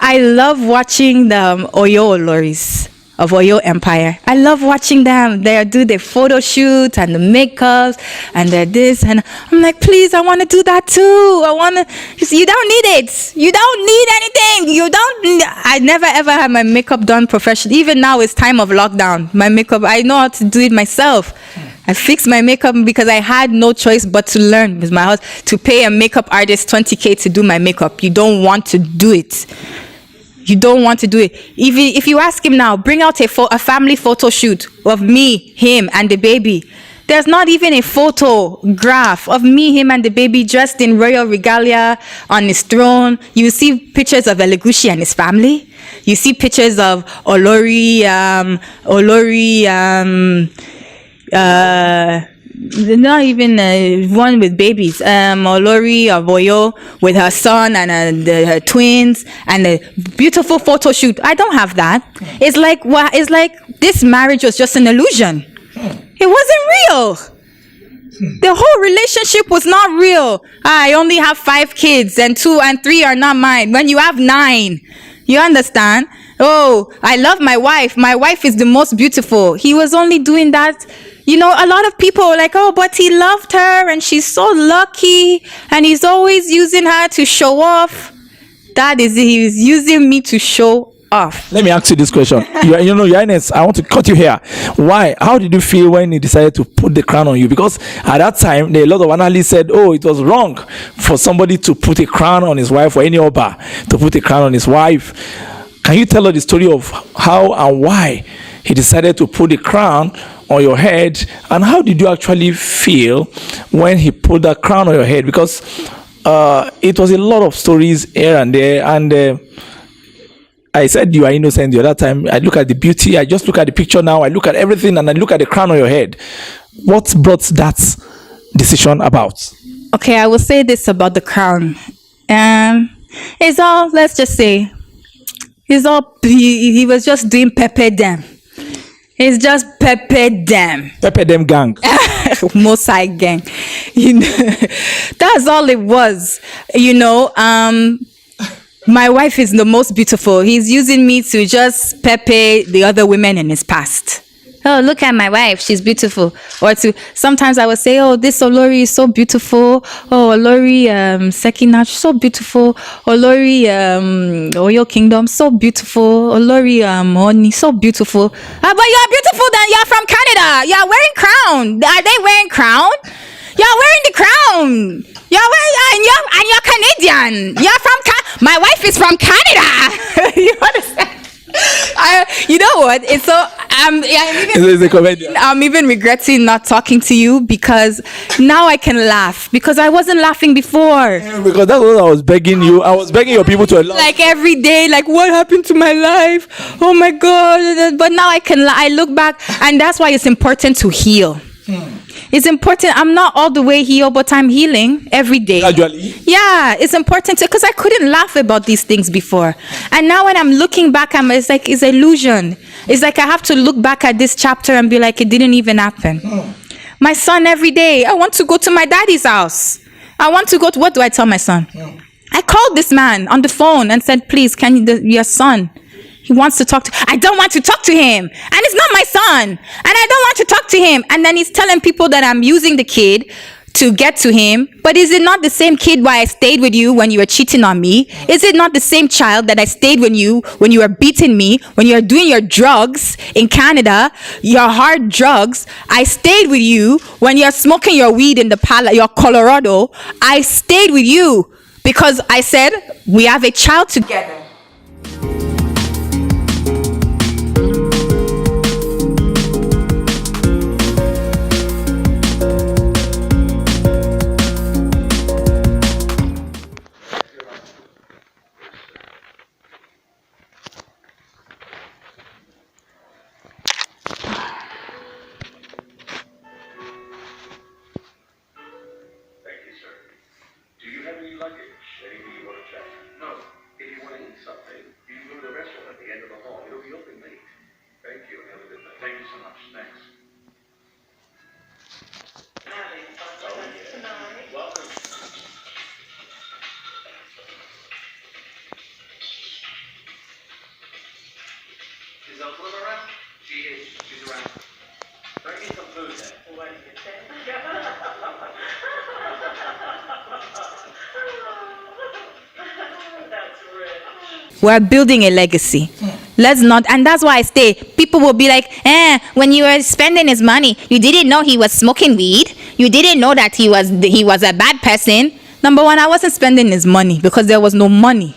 I love watching the Oyo Oloris of Oyo Empire. I love watching them. They do the photo shoot and the makeups and they're this, and I'm like, please, I want to do that too. You don't need it. You don't need anything. I never ever had my makeup done professionally. Even now it's time of lockdown. My makeup, I know how to do it myself. I fixed my makeup because I had no choice but to learn with my house, to pay a makeup artist 20K to do my makeup. You don't want to do it. You don't want to do it. If you ask him now, bring out a family photo shoot of me, him, and the baby. There's not even a photograph of me, him, and the baby dressed in royal regalia on his throne. You see pictures of Elegushi and his family. You see pictures of Olori, not even one with babies. Olori of Oyo with her son and her twins and a beautiful photo shoot. I don't have that. It's like this marriage was just an illusion. It wasn't real. The whole relationship was not real. I only have 5 kids and 2 and 3 are not mine. When you have 9, you understand? Oh, I love my wife. My wife is the most beautiful. He was only doing that. You know, a lot of people are like, oh, but he loved her and she's so lucky and he's always using her to show off. That is, he was using me to show off. Let me ask you this question. Your Highness, I want to cut you here. Why? How did you feel when he decided to put the crown on you? Because at that time, a lot of analysts said, oh, it was wrong for somebody to put a crown on his wife, or any Oba to put a crown on his wife. Can you tell us the story of how and why he decided to put the crown on your head? And how did you actually feel when he put that crown on your head? Because it was a lot of stories here and there. And I said you are innocent the other time. I look at the beauty. I just look at the picture now. I look at everything and I look at the crown on your head. What brought that decision about? Okay, I will say this about the crown. It's all, let's just say, he was just doing pepper them. It's just pepper them. Pepper them gang. Mosai gang. You know, that's all it was. You know, my wife is the most beautiful. He's using me to just pepper the other women in his past. Oh, look at my wife. She's beautiful. Or sometimes I would say, oh, this Olori is so beautiful. Oh, Olori Sekinach, so beautiful. Olori Oyo Kingdom, so beautiful. Olori Oni, so beautiful. But you're beautiful then. You're from Canada. You're wearing crown. Are they wearing crown? You're wearing the crown. You're wearing, and you're Canadian. You're from my wife is from Canada. You understand? You know what? It's so I'm even regretting not talking to you, because now I can laugh, because I wasn't laughing before. Because that's what I was begging you. I was begging your people to laugh. Like every day, like what happened to my life? Oh my God! But now I can. I look back, and that's why it's important to heal. It's important. I'm not all the way healed, but I'm healing every day. Gradually? Yeah, it's important because I couldn't laugh about these things before. And now when I'm looking back, it's like, it's illusion. It's like I have to look back at this chapter and be like, it didn't even happen. My son, every day, I want to go to my daddy's house. I want to go to, what do I tell my son? I called this man on the phone and said, please, can you, your son, he wants to talk to, I don't want to talk to him. And it's not my son. And I don't want to talk to him. And then he's telling people that I'm using the kid to get to him. But is it not the same kid why I stayed with you when you were cheating on me? Is it not the same child that I stayed with you when you were beating me, when you were doing your drugs in Canada, your hard drugs? I stayed with you when you're smoking your weed in the your Colorado. I stayed with you because I said we have a child together. Is Uncle around? She is. She's around. Bring me some food then. That's rich. We're building a legacy. Let's not, and that's why I stay. People will be like, when you were spending his money, you didn't know he was smoking weed. You didn't know that he was a bad person. Number one, I wasn't spending his money because there was no money.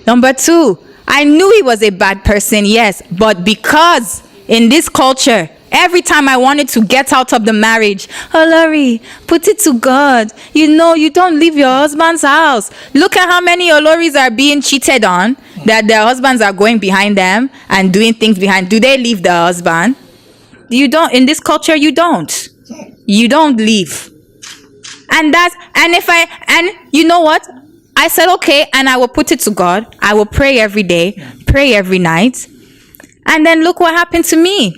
Number two, I knew he was a bad person, yes, but because in this culture, every time I wanted to get out of the marriage, Olori, put it to God. You know, you don't leave your husband's house. Look at how many Oloris are being cheated on, that their husbands are going behind them and doing things behind. Do they leave the husband? You don't. In this culture, you don't. you don't leave. And you know what? I said, okay, and I will put it to God. I will pray every day, pray every night. And then look what happened to me.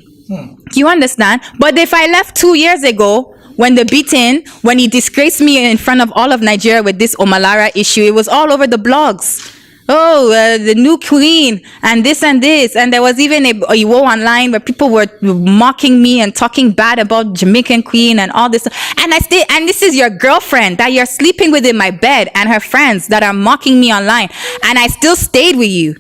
You understand? But if I left 2 years ago, when the beating, when he disgraced me in front of all of Nigeria with this Omalara issue, it was all over the blogs. Oh, the new queen and this. And there was even a Iwo online where people were mocking me and talking bad about Jamaican queen and all this. And this is your girlfriend that you're sleeping with in my bed and her friends that are mocking me online. And I still stayed with you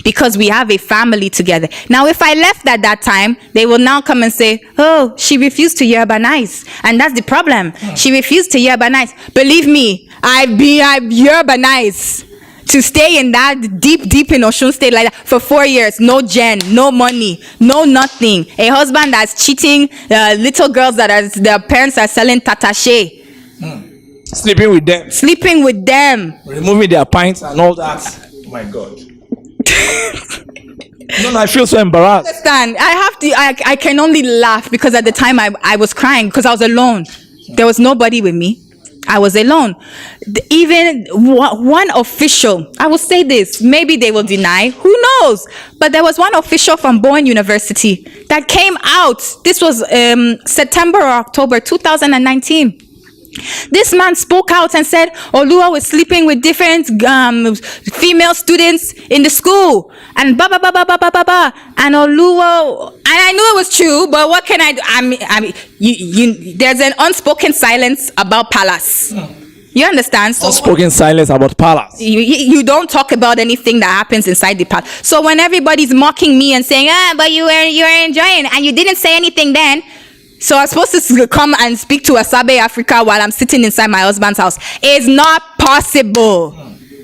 because we have a family together. Now, if I left at that time, they will now come and say, oh, she refused to Yoruba-nize. And that's the problem. She refused to Yoruba-nize. Believe me, I've Yoruba-nize. To stay in that deep in Osun State like that for 4 years, no gen, no money, no nothing. A husband that's cheating little girls their parents are selling tatashe. Sleeping with them. Removing their pints and all that. Oh my God. No, I feel so embarrassed. Understand? I can only laugh because at the time I was crying because I was alone. There was nobody with me. I was alone. Even one official, I will say this, maybe they will deny, who knows? But there was one official from Bowen University that came out. This was September or October 2019. This man spoke out and said Oluwo was sleeping with different female students in the school and and Oluwo, and I knew it was true, but what can I do? I mean, there's an unspoken silence about Palace. You understand? So unspoken silence about Palace. You don't talk about anything that happens inside the palace. So when everybody's mocking me and saying, but you were enjoying and you didn't say anything then. So I'm supposed to come and speak to Asabe Africa while I'm sitting inside my husband's house. It's not possible.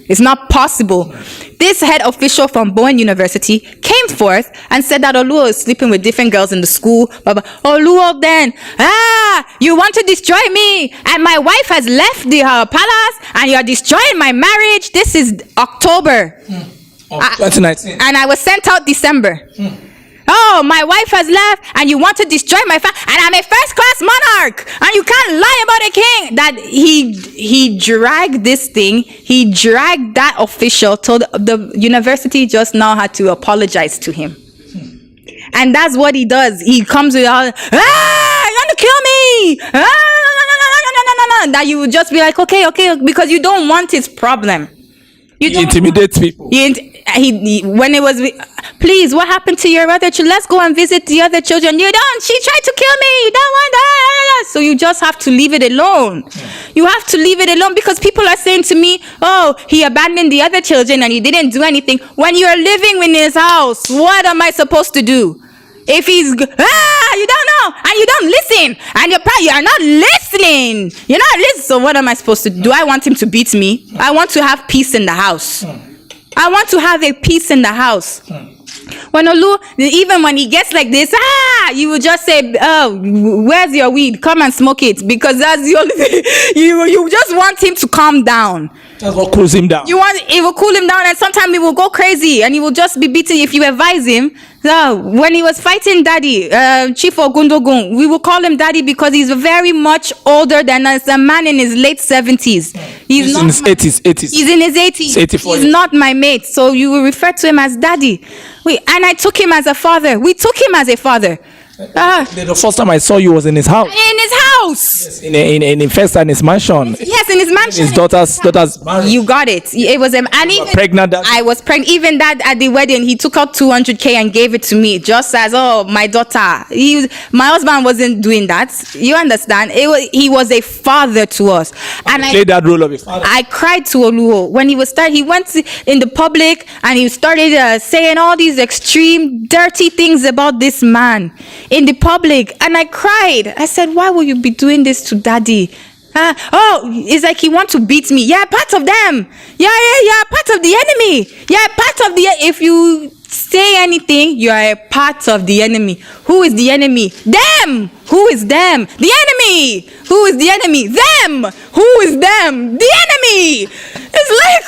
It's not possible. This head official from Bowen University came forth and said that Oluwo is sleeping with different girls in the school. Oluwo then, you want to destroy me. And my wife has left the palace and you're destroying my marriage. This is October. 2019. And I was sent out December. Oh, my wife has left and you want to destroy my family. And I'm a first-class monarch. And you can't lie about a king. That he dragged this thing. He dragged that official till the university just now had to apologize to him. And that's what he does. He comes with all, you want to kill me. That you would just be like, okay, because you don't want his problem. You intimidate people. When it was, please, what happened to your other children? Let's go and visit the other children. You don't. She tried to kill me. You don't want that. So you just have to leave it alone. You have to leave it alone because people are saying to me, oh, he abandoned the other children and he didn't do anything. When you're living in his house, what am I supposed to do? If he's, you don't know, and you don't listen, and you're not listening. You're not listening. So what am I supposed to do? Do I want him to beat me? I want to have peace in the house. I want to have a peace in the house. When even when he gets like this, you will just say, oh, where's your weed? Come and smoke it. Because that's the only thing. You just want him to calm down. That's what cools him down. It will cool him down, and sometimes he will go crazy and he will just be beaten if you advise him. So when he was fighting Daddy, Chief Ogundogun, we will call him Daddy because he's very much older than us, a man in his late 70s. He's not in his 80s. He's in his 80s. 84. He's not my mate, so you will refer to him as Daddy. And I took him as a father. We took him as a father. The first time I saw you was in his house. In his house. Yes, in first in his mansion. Yes, in his mansion. His daughter's marriage. You got it. It was and even pregnant. I was pregnant. Even that at the wedding, he took out 200K and gave it to me, just as my daughter. My husband wasn't doing that. You understand? He was a father to us, and I played that role of a father. I cried to Oluwo when he went in the public and he started saying all these extreme, dirty things about this man in the public, and I cried. I said, why will you be doing this to Daddy? It's like he wants to beat me. Yeah, part of them. Yeah, part of the enemy. Yeah, part of if you say anything, you are a part of the enemy. Who is the enemy? Them. Who is them? The enemy. Who is the enemy? Them. Who is them? The enemy. It's like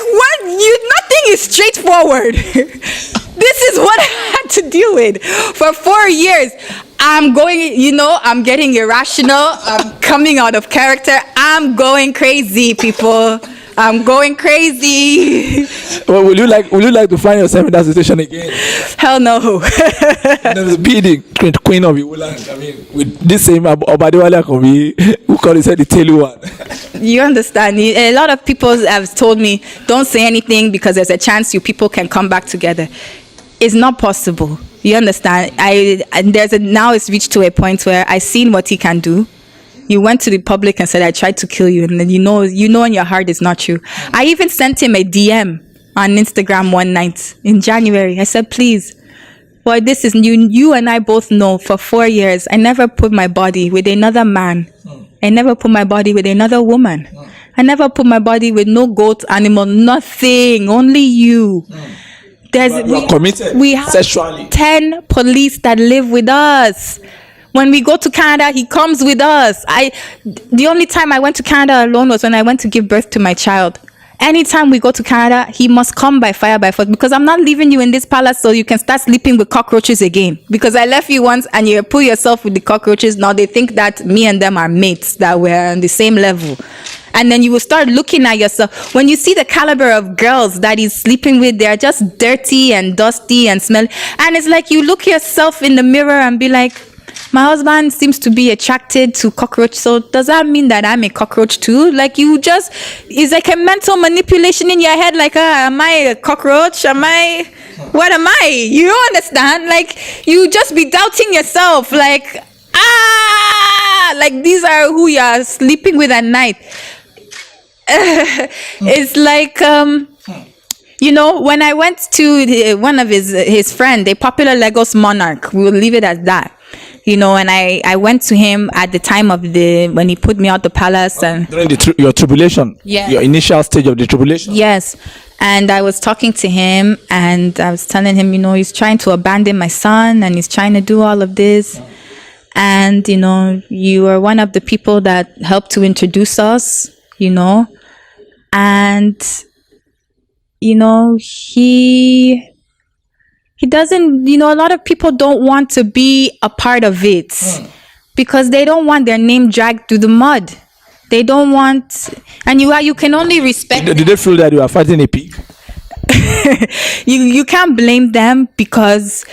nothing is straightforward. This is what I had to deal with for 4 years. I'm going, I'm getting irrational. I'm coming out of character. I'm going crazy, people. I'm going crazy. Well, would you like to find yourself in that situation again? Hell no. Be the queen of Iwola. I mean, with this same Obadiwale Akobi, who called himself the Telu one. You understand? A lot of people have told me, don't say anything because there's a chance you people can come back together. It's not possible. You understand? Now it's reached to a point where I've seen what he can do. You went to the public and said, I tried to kill you. And then you know in your heart it's not true. I even sent him a DM on Instagram one night in January. I said, please, boy, this is new. You and I both know for 4 years, I never put my body with another man. I never put my body with another woman. I never put my body with no goat, animal, nothing. Only you. We have sexually 10 police that live with us. When we go to Canada, he comes with us. The only time I went to Canada alone was when I went to give birth to my child. Anytime we go to Canada, he must come by fire by force, because I'm not leaving you in this palace so you can start sleeping with cockroaches again. Because I left you once and you pull yourself with the cockroaches. Now they think that me and them are mates, that we're on the same level. And then you will start looking at yourself. When you see the caliber of girls that he's sleeping with, they're just dirty and dusty and smelly. And it's like you look yourself in the mirror and be like, my husband seems to be attracted to cockroach, so does that mean that I'm a cockroach too? Like it's like a mental manipulation in your head, like, am I a cockroach? What am I? You don't understand? Like, you just be doubting yourself, like, like these are who you are sleeping with at night. It's like, when I went to one of his friend, a popular Lagos monarch, we'll leave it at that. And I went to him at the time of when he put me out the palace and during your tribulation, your initial stage of the tribulation. Yes, and I was talking to him and I was telling him, he's trying to abandon my son and he's trying to do all of this, and you are one of the people that helped to introduce us, and he doesn't, a lot of people don't want to be a part of it because they don't want their name dragged through the mud. They don't want, and you can only respect. Did they feel that you are fighting a pig? You can't blame them because,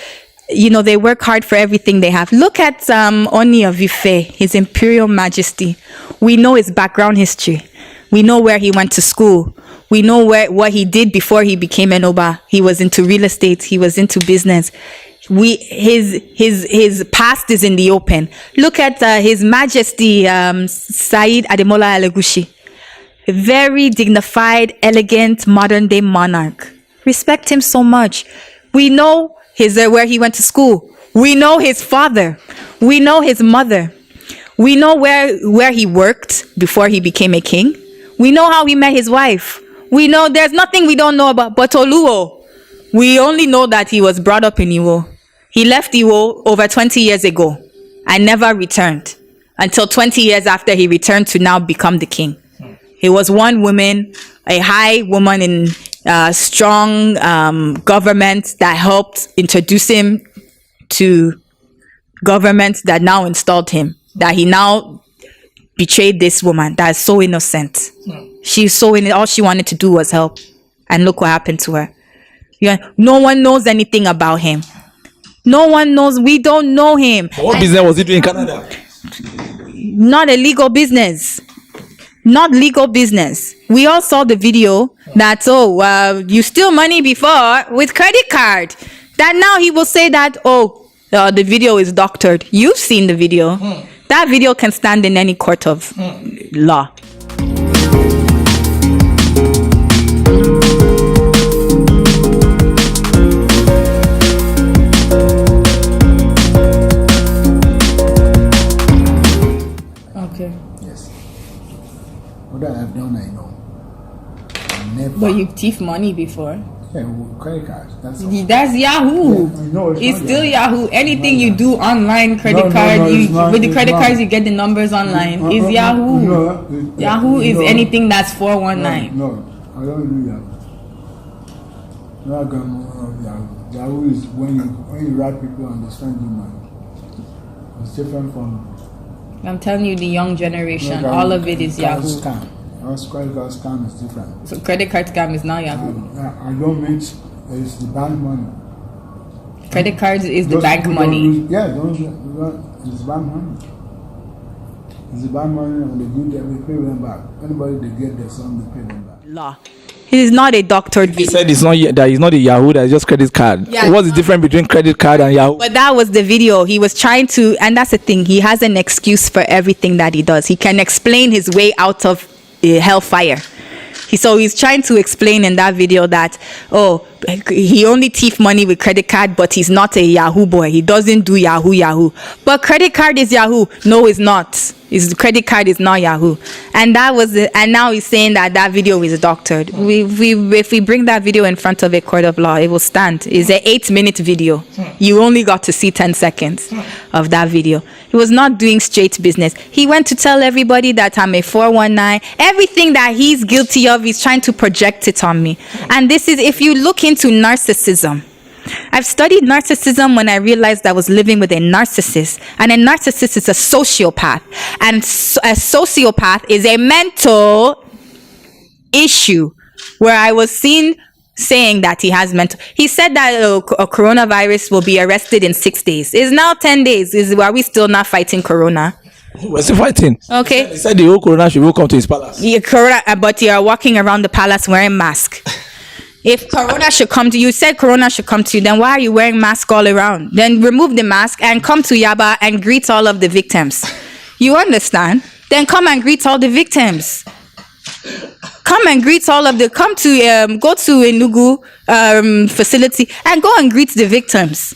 they work hard for everything they have. Look at Oni of Ife, His Imperial Majesty. We know his background history. We know where he went to school. We know what he did before he became an Oba. He was into real estate. He was into business. His past is in the open. Look at His Majesty Said Ademola Elegushi. A very dignified, elegant, modern day monarch. Respect him so much. We know where he went to school. We know his father. We know his mother. We know where he worked before he became a king. We know how he met his wife. We know there's nothing we don't know about. But Oluwo, we only know that he was brought up in Iwo. He left Iwo over 20 years ago and never returned until 20 years after he returned to now become the king. He was one woman, a high woman in strong government that helped introduce him to government that now installed him. That he now betrayed this woman that is so innocent. She's so innocent. All she wanted to do was help. And look what happened to her. No one knows anything about him. No one knows. We don't know him. What business was he doing in Canada? Not a legal business. Not legal business. We all saw the video that, you steal money before with credit card. That now he will say that, the video is doctored. You've seen the video. That video can stand in any court of law. Okay. Yes. What I have done, I know. Never. But you thief money before. Yeah, with credit cards. That's all. That's Yahoo. Yeah, no, it's not still Yahoo. Anything Not you do online, credit card, with the credit cards you get the numbers online. It's Yahoo. Yahoo is anything that's 419. No, I don't do Yahoo. Yahoo is when you write people understand you money. It's different from. I'm telling you, the young generation, Like, all of it is card Yahoo. Scam. Credit card scam is different. So credit card scam is not Yahoo. I don't mean it's the bank money. Credit cards is the Those bank people money. don't use- Yeah, it's bank money. It's the bank money, and we pay them back. Anybody they get their son, they pay them back. Law. He is not a doctored He video. said it's not that he's not a Yahoo, that is just credit card. Yeah. What's the difference between credit card and Yahoo? But that was the video. He was trying to, and that's the thing. He has an excuse for everything that he does. He can explain his way out of hellfire. So he's trying to explain in that video that, oh, he only thief money with credit card, but he's not a Yahoo boy. He doesn't do Yahoo. But credit card is Yahoo. No, it's not. His credit card is not Yahoo. And that was it. And now he's saying that video is doctored. If we bring that video in front of a court of law, it will stand. It's an 8-minute video. You only got to see 10 seconds of that video. He was not doing straight business. He went to tell everybody that I'm a 419. Everything that he's guilty of, he's trying to project it on me. And this is, if you look into narcissism, I've studied narcissism when I realized I was living with a narcissist, and a narcissist is a sociopath, and a sociopath is a mental issue where I was seen saying that he has mental. He said that a coronavirus will be arrested in 6 days. It's now 10 days. Are we still not fighting corona? We're still fighting. Okay. He said the whole corona should come to his palace. Yeah, corona, but you're walking around the palace wearing mask. If corona should come to you, said corona should come to you, then why are you wearing mask all around? Then remove the mask and come to Yaba and greet all of the victims. You understand? Then come and greet all the victims. Come and greet all of the, go to Enugu facility and go and greet the victims.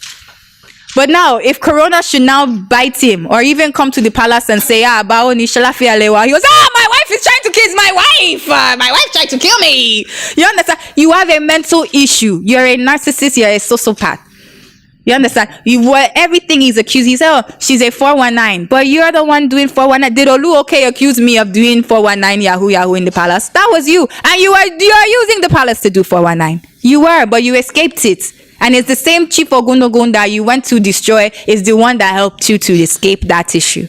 But now, if corona should now bite him or even come to the palace and say, Bao ni shalafi alewa, he goes, my wife is trying to kill my wife. My wife tried to kill me. You understand? You have a mental issue. You're a narcissist. You're a sociopath. You understand? Everything he's accused. He said, she's a 419. But you're the one doing 419. Did Oluwo accuse me of doing 419 Yahoo in the palace? That was you. And you are using the palace to do 419. You were, but you escaped it. And it's the same Chief Ogunogun that you went to destroy is the one that helped you to escape that issue.